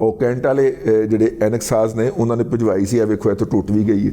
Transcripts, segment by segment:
ਉਹ ਕੈਂਟ ਵਾਲੇ ਜਿਹੜੇ ਐਨਕ ਸਾਜ਼ ਨੇ ਉਹਨਾਂ ਨੇ ਭਿਜਵਾਈ ਸੀ, ਇਹ ਵੇਖੋ ਇੱਥੋਂ ਟੁੱਟ ਵੀ ਗਈ ਹੈ,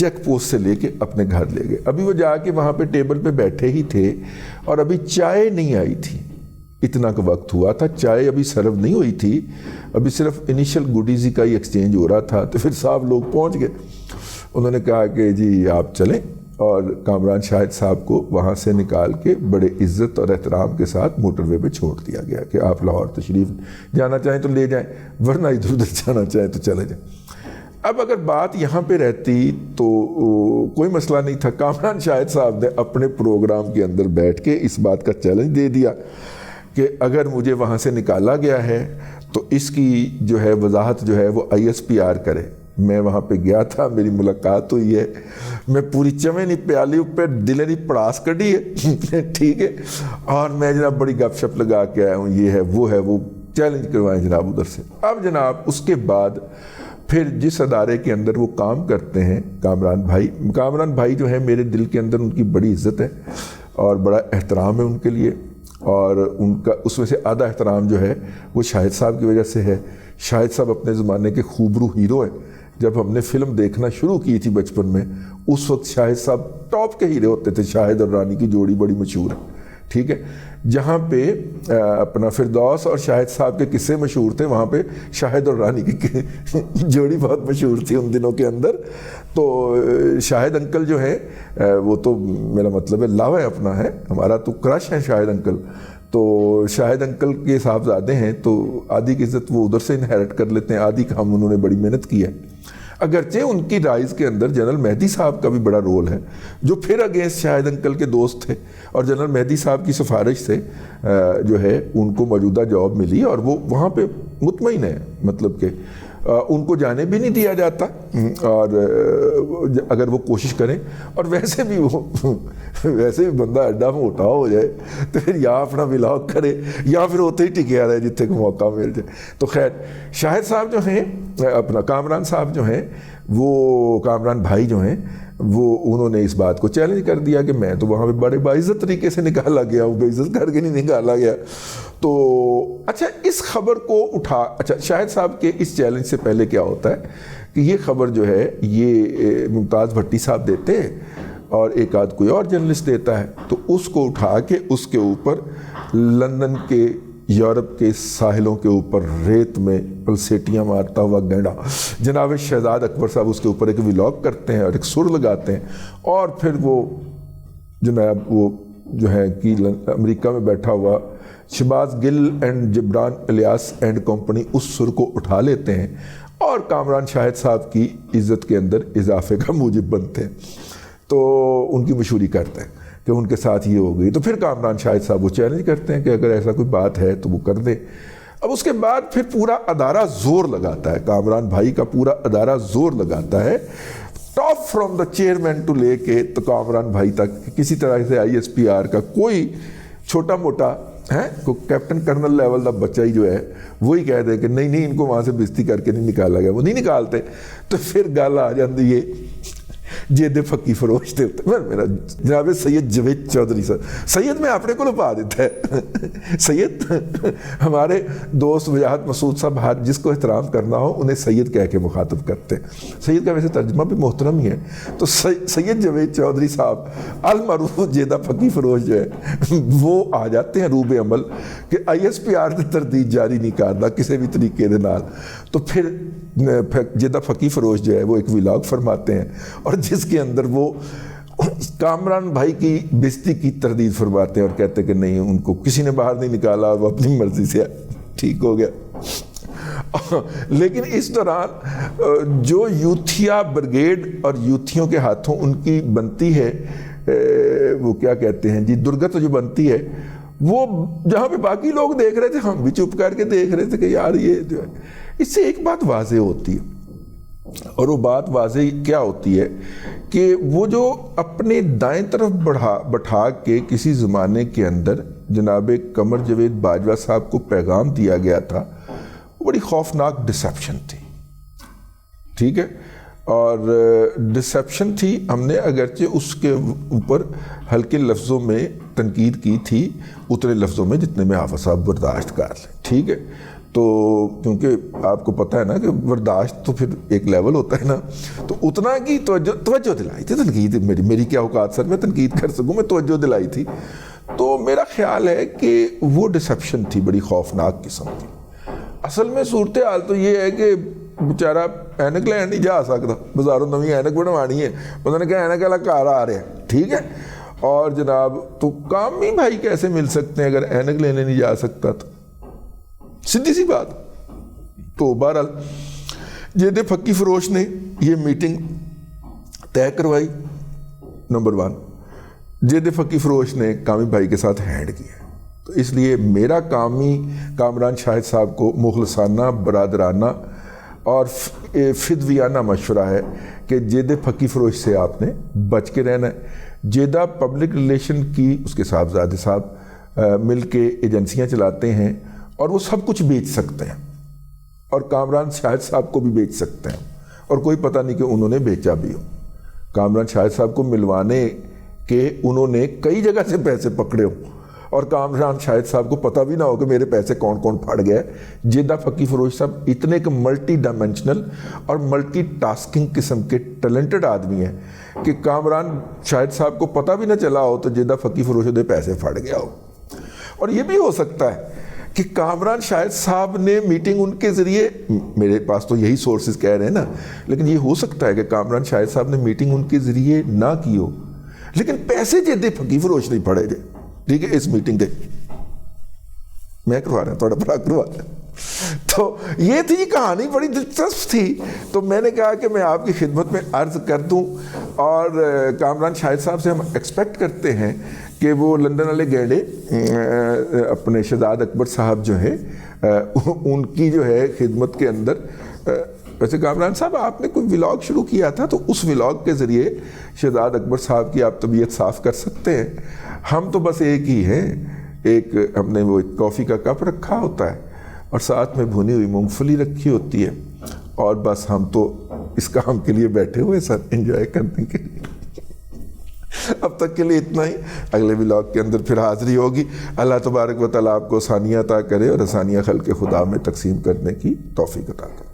چیک پوسٹ سے لے کے اپنے گھر لے گئے. ابھی وہ جا کے وہاں پہ ٹیبل پہ بیٹھے ہی تھے اور ابھی چائے نہیں آئی تھی. اتنا کا وقت ہوا تھا, چائے ابھی سرو نہیں ہوئی تھی, ابھی صرف انیشل گوڈیز کا ہی ایکسچینج ہو رہا تھا. تو پھر صاحب لوگ پہنچ گئے. انہوں نے کہا کہ جی آپ چلیں, اور کامران شاہد صاحب کو وہاں سے نکال کے بڑے عزت اور احترام کے ساتھ موٹر وے پہ چھوڑ دیا گیا کہ آپ لاہور تشریف جانا چاہیں تو لے جائیں, ورنہ ادھر ادھر جانا چاہیں تو چلے جائیں. اب اگر بات یہاں پہ رہتی تو کوئی مسئلہ نہیں تھا. کامران شاہد صاحب نے اپنے پروگرام کے اندر بیٹھ کے اس بات کا چیلنج دے دیا کہ اگر مجھے وہاں سے نکالا گیا ہے تو اس کی جو ہے وضاحت جو ہے وہ ISPR کرے. میں وہاں پہ گیا تھا, میری ملاقات ہوئی ہے, میں پوری چمے نہیں پیالی اوپر دلے نہیں پڑاس کڑی ہے, ٹھیک ہے, اور میں جناب بڑی گپ شپ لگا کے آیا ہوں, یہ ہے وہ چیلنج کروائیں جناب ادھر سے. اب جناب اس کے بعد پھر جس ادارے کے اندر وہ کام کرتے ہیں کامران بھائی جو ہے میرے دل کے اندر ان کی بڑی عزت ہے اور بڑا احترام ہے ان کے لیے, اور ان کا اس میں سے آدھا احترام جو ہے وہ شاہد صاحب کی وجہ سے ہے. شاہد صاحب اپنے زمانے کے خوبرو ہیرو ہیں. جب ہم نے فلم دیکھنا شروع کی تھی بچپن میں, اس وقت شاہد صاحب ٹاپ کے ہیرو ہوتے تھے. شاہد اور رانی کی جوڑی بڑی مشہور ہے, ٹھیک ہے. جہاں پہ اپنا فردوس اور شاہد صاحب کے قصے مشہور تھے, وہاں پہ شاہد اور رانی کی جوڑی بہت مشہور تھی ان دنوں کے اندر. تو شاہد انکل جو ہے وہ تو میرا مطلب ہے لاوا ہے اپنا ہے, ہمارا تو کرش ہے شاہد انکل. تو شاہد انکل کے صاحبزادے ہیں تو آدھی کی عزت وہ ادھر سے انہیرٹ کر لیتے ہیں, آدھی کام انہوں نے بڑی محنت کی ہے. اگرچہ ان کی رائز کے اندر جنرل مہدی صاحب کا بھی بڑا رول ہے, جو پھر اگینسٹ شاہد انکل کے دوست تھے, اور جنرل مہدی صاحب کی سفارش سے جو ہے ان کو موجودہ جاب ملی, اور وہ وہاں پہ مطمئن ہے, مطلب کہ ان کو جانے بھی نہیں دیا جاتا, اور اگر وہ کوشش کریں, اور ویسے بھی بندہ اڈا موٹا ہو جائے تو پھر یا اپنا ولاگ کرے یا پھر ہوتے ہی ٹکیا رہے جتنے کو موقع مل جائے. تو خیر شاہد صاحب جو ہیں اپنا کامران صاحب جو ہیں وہ کامران بھائی جو ہیں وہ انہوں نے اس بات کو چیلنج کر دیا کہ میں تو وہاں پہ بڑے باعزت طریقے سے نکالا گیا ہوں, بے عزت کر کے نہیں نکالا گیا. تو اچھا اس خبر کو اچھا شاہد صاحب کے اس چیلنج سے پہلے کیا ہوتا ہے کہ یہ خبر جو ہے یہ ممتاز بھٹی صاحب دیتے ہیں اور ایک آدھ کوئی اور جرنلسٹ دیتا ہے, تو اس کو اٹھا کے اس کے اوپر لندن کے یورپ کے ساحلوں کے اوپر ریت میں پلسیٹیاں مارتا ہوا گینڈا جناب شہزاد اکبر صاحب اس کے اوپر ایک ولاگ کرتے ہیں اور ایک سر لگاتے ہیں, اور پھر وہ جناب وہ جو ہے کہ امریکہ میں بیٹھا ہوا Shahbaz Gill and Jibran Ilyas and company اس سر کو اٹھا لیتے ہیں اور کامران شاہد صاحب کی عزت کے اندر اضافے کا موجب بنتے ہیں. تو ان کی مشہوری کرتے ہیں کہ ان کے ساتھ یہ ہو گئی. تو پھر کامران شاہد صاحب وہ چیلنج کرتے ہیں کہ اگر ایسا کوئی بات ہے تو وہ کر دے. اب اس کے بعد پھر پورا ادارہ زور لگاتا ہے, کامران بھائی کا پورا ادارہ زور لگاتا ہے, top from the chairman to لے کے تو کامران بھائی تک کسی طرح سے ISPR کا کوئی چھوٹا موٹا ہے کوئی کیپٹن کرنل لیول کا بچہ ہی جو ہے وہی کہہ دے کہ نہیں ان کو وہاں سے بےزتی کر کے نہیں نکالا گیا, وہ نہیں نکالتے. تو پھر گل آ جاتی ہے جید فقی فروش دے ہوتے میرا جناب سید جاوید چودھری صاحب, سید میں اپنے کو لپا دیتا ہے سید ہمارے دوست وجاہت مسعود صاحب ہر جس کو احترام کرنا ہو انہیں سید کہہ کے مخاطب کرتے ہیں. سید کا ویسے ترجمہ بھی محترم ہی ہے. تو سید جاوید چودھری صاحب المعروف جیدہ فقی فروش جو ہے وہ آ جاتے ہیں روب عمل کہ ISPR نے تردید جاری نہیں کرنا کسی بھی طریقے دے نال. تو پھر جیدہ فقی فروش جو ہے وہ ایک ولاگ فرماتے ہیں اور جس کے اندر وہ کامران بھائی کی بےزتی کی تردید فرماتے ہیں اور کہتے ہیں کہ نہیں ان کو کسی نے باہر نہیں نکالا, وہ اپنی مرضی سے ٹھیک ہو گیا. لیکن اس دوران جو یوتھیا بریگیڈ اور یوتھیوں کے ہاتھوں ان کی بنتی ہے وہ کیا کہتے ہیں جی درگت جو بنتی ہے, وہ جہاں پہ باقی لوگ دیکھ رہے تھے ہم بھی چپ کر کے دیکھ رہے تھے کہ یار یہ جو ہے. اس سے ایک بات واضح ہوتی ہے اور وہ بات واضح کیا ہوتی ہے کہ وہ جو اپنے دائیں طرف بٹھا کے کسی زمانے کے اندر جناب قمر جاوید باجوہ صاحب کو پیغام دیا گیا تھا وہ بڑی خوفناک ڈسیپشن تھی, ٹھیک ہے. اور ڈسیپشن تھی, ہم نے اگرچہ اس کے اوپر ہلکے لفظوں میں تنقید کی تھی, اتنے لفظوں میں جتنے میں آفا صاحب برداشت کر لیں, ٹھیک ہے. تو کیونکہ آپ کو پتہ ہے نا کہ برداشت تو پھر ایک لیول ہوتا ہے نا, تو اتنا کی توجہ دلائی تھی, تنقید میری کیا اوقات سر میں تنقید کر سکوں, میں توجہ دلائی تھی. تو میرا خیال ہے کہ وہ ڈسپشن تھی بڑی خوفناک قسم کی. اصل میں صورتحال تو یہ ہے کہ بیچارہ اینک لین نہیں جا سکتا, بازاروں نویں اینک بنوانی ہے, انہوں نے کہا اینک والا گھر آ رہے ہیں, ٹھیک ہے, اور جناب تو کامی بھائی کیسے مل سکتے ہیں اگر اینک لینے نہیں جا سکتا تو, سیدھی سی بات. تو بہرحال جید پھکی فروش نے یہ میٹنگ طے کروائی. نمبر 1, جید پھکی فروش نے کامی بھائی کے ساتھ ہینڈ کیا. تو اس لیے میرا کامران شاہد صاحب کو مخلصانہ, برادرانہ اور فدویانہ مشورہ ہے کہ جید پھکی فروش سے آپ نے بچ کے رہنا ہے. جیدہ پبلک ریلیشن کی اس کے صاحبزادے صاحب مل کے ایجنسیاں چلاتے ہیں اور وہ سب کچھ بیچ سکتے ہیں, اور کامران شاہد صاحب کو بھی بیچ سکتے ہیں, اور کوئی پتہ نہیں کہ انہوں نے بیچا بھی ہو. کامران شاہد صاحب کو ملوانے کے انہوں نے کئی جگہ سے پیسے پکڑے ہوں, اور کامران شاہد صاحب کو پتہ بھی نہ ہو کہ میرے پیسے کون کون پھڑ گئے. جیدہ پھکی فروش صاحب اتنے ایک ملٹی ڈائمینشنل اور ملٹی ٹاسکنگ قسم کے ٹیلنٹڈ آدمی ہیں کہ کامران شاہد صاحب کو پتہ بھی نہ چلا ہو تو جیدہ پھکی فروش دے پیسے پھڑ گیا ہو. اور یہ بھی ہو سکتا ہے کہ کامران شاہد صاحب نے میٹنگ ان کے ذریعے, میرے پاس تو یہی سورسز کہہ رہے ہیں نا, لیکن یہ ہو سکتا ہے کہ کامران شاہد صاحب نے میٹنگ ان کے ذریعے نہ کی ہو, لیکن پیسے جیدے پھکی فروش نہیں پڑے جائے, ٹھیک ہے, اس میٹنگ دے میں کروا رہا ہوں, تھوڑا بڑا کروا رہا ہوں. تو یہ تھی کہانی, بڑی دلچسپ تھی. تو میں نے کہا کہ میں آپ کی خدمت میں عرض کر دوں, اور کامران شاہد صاحب سے ہم ایکسپیکٹ کرتے ہیں کہ وہ لندن والے گینڈے اپنے شہزاد اکبر صاحب جو ہیں ان کی جو ہے خدمت کے اندر. ویسے کامران صاحب آپ نے کوئی ولاگ شروع کیا تھا, تو اس ولاگ کے ذریعے شہزاد اکبر صاحب کی آپ طبیعت صاف کر سکتے ہیں. ہم تو بس ایک ہی ہیں, ایک ہم نے وہ کافی کا کپ رکھا ہوتا ہے اور ساتھ میں بھنی ہوئی مونگ پھلی رکھی ہوتی ہے, اور بس ہم تو اس کام کے لیے بیٹھے ہوئے سر, انجوائے کرنے کے لیے. اب تک کے لیے اتنا ہی, اگلے ولاگ کے اندر پھر حاضری ہوگی. اللہ تبارک و تعالیٰ آپ کو آسانیاں عطا کرے اور آسانیاں خلق خدا میں تقسیم کرنے کی توفیق عطا کرے.